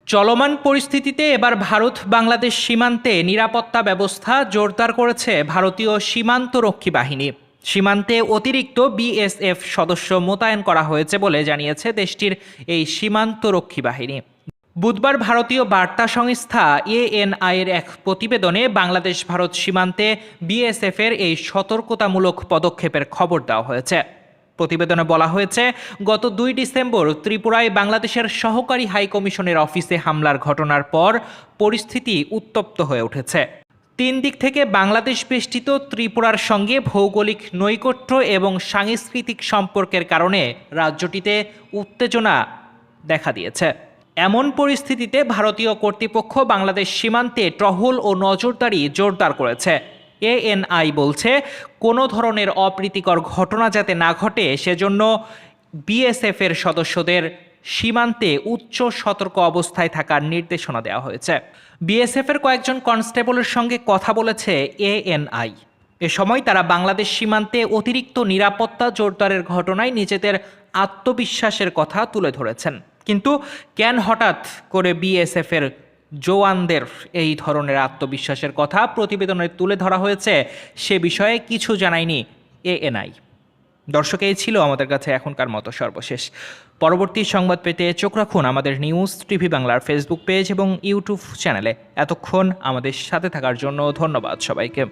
চলমান পরিস্থিতিতে এবার ভারত বাংলাদেশ সীমান্তে নিরাপত্তা ব্যবস্থা জোরদার করেছে ভারতীয় সীমান্তরক্ষী বাহিনী। সীমান্তে অতিরিক্ত বিএসএফ সদস্য মোতায়েন করা হয়েছে বলে জানিয়েছে দেশটির এই সীমান্তরক্ষী বাহিনী। বুধবার ভারতীয় বার্তা সংস্থা এএনআই এর এক প্রতিবেদনে বাংলাদেশ ভারত সীমান্তে বিএসএফ এর এই সতর্কতামূলক পদক্ষেপের খবর দেওয়া হয়েছে। প্রতিবেদনে বলা হয়েছে, গত 2 ডিসেম্বর ত্রিপুরায় বাংলাদেশের সহকারী হাইকমিশনের অফিসে হামলার ঘটনার পর পরিস্থিতি উত্তপ্ত হয়ে উঠেছে। 3 দিক থেকে বাংলাদেশ বেষ্টিত ত্রিপুরার সঙ্গে ভৌগোলিক নৈকট্য এবং সাংস্কৃতিক সম্পর্কের কারণে রাজ্যটিতে উত্তেজনা দেখা দিয়েছে। এমন পরিস্থিতিতে ভারতীয় কর্তৃপক্ষ বাংলাদেশ সীমান্তে টহল ও নজরদারি জোরদার করেছে। এএনআই বলছে, কোনো ধরনের অপ্রীতিকর ঘটনা যাতে না ঘটে সেজন্য বিএসএফ এর সদস্যদের সীমান্তে উচ্চ সতর্ক অবস্থায় থাকার নির্দেশনা দেওয়া হয়েছে। বিএসএফ এর কয়েকজন কনস্টেবলের সঙ্গে কথা বলেছে এএনআই। এ সময় তারা বাংলাদেশ সীমান্তে অতিরিক্ত নিরাপত্তা জোরদারের ঘটনায় নিজেদের আত্মবিশ্বাসের কথা তুলে ধরেছেন। কিন্তু কেন হঠাৎ করে বিএসএফ এর জওয়ানদের এই ধরনের আত্মবিশ্বাসের কথা প্রতিবেদনে তুলে ধরা হয়েছে সে বিষয়ে কিছু জানায়নি এএনআই। দর্শক, এই ছিল আমাদের কাছে এখনকার মতো সর্বশেষ। পরবর্তী সংবাদ পেতে চোখ রাখুন আমাদের নিউজ টিভি বাংলার ফেসবুক পেজ এবং ইউটিউব চ্যানেলে। এতক্ষণ আমাদের সাথে থাকার জন্য ধন্যবাদ সবাইকে।